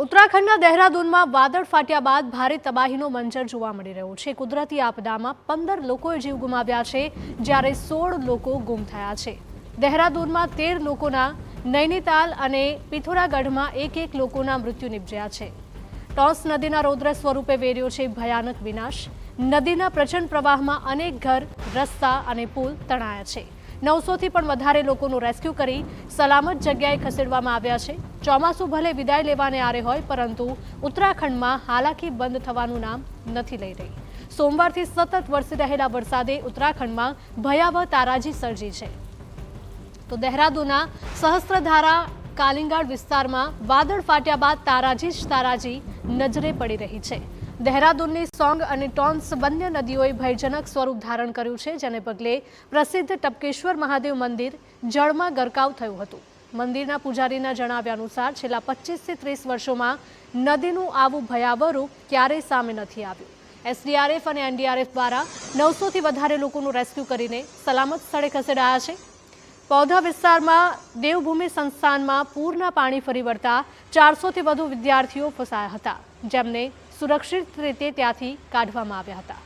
ઉત્તરાખંડના દહેરાદૂનમાં વાદળ ફાટ્યા બાદ ભારે તબાહીનો મંજર જોવા મળી રહ્યો છે। કુદરતી આપદામાં 15 લોકોએ જીવ ગુમાવ્યા છે, જ્યારે 16 લોકો ગુમ થયા છે। દહેરાદૂનમાં 13 લોકોના, નૈનીતાલ અને પિથોરાગઢમાં એક લોકોના મૃત્યુ નિપજ્યા છે। ટોંસ નદીના રૌદ્ર સ્વરૂપે વેર્યો છે ભયાનક વિનાશ। નદીના પ્રચંડ પ્રવાહમાં અનેક ઘર, રસ્તા અને પુલ તણાયા છે। 900થી પણ વધારે લોકોનું રેસ્ક્યુ કરી સલામત જગ્યાએ ખસેડવામાં આવ્યા છે। ચોમાસું ભલે વિદાય લેવાને આરે હોય, પરંતુ ઉત્તરાખંડમાં હાલાકી બંધ થવાનું નામ નથી લઈ રહી। સોમવારથી સતત વરસી રહેલા વરસાદે ઉત્તરાખંડમાં ભયાવહ તારાજી સર્જી છે। તો દહેરાદૂનના સહસ્ત્રધારા કાલિંગાડ વિસ્તારમાં વાદળ ફાટ્યા બાદ તારાજી નજરે પડી રહી છે। દહેરાદૂનની સોંગ અને ટોન્સ બંને નદીઓએ ભયજનક સ્વરૂપ ધારણ કર્યું છે, જેને પગલે પ્રસિદ્ધ ટપકેશ્વર મહાદેવ મંદિર જળમાં ગરકાવ થયું હતું। મંદિરના પૂજારીના જણાવ્યા અનુસાર છેલ્લા 25થી 30 વર્ષોમાં નદીનું આવું ભયાવહ રૂપ ક્યારેય સામે નથી આવ્યું। એસડીઆરએફ અને એનડીઆરએફ દ્વારા 900થી વધારે લોકોનું રેસ્ક્યુ કરીને સલામત સ્થળે ખસેડાયા છે। પૌધા વિસ્તારમાં દેવભૂમિ સંસ્થાનમાં પૂરના પાણી ફરી વળતા 400થી વધુ વિદ્યાર્થીઓ ફસાયા હતા, જેમને સુરક્ષિત રીતે ત્યાંથી કાઢવામાં આવ્યા હતા।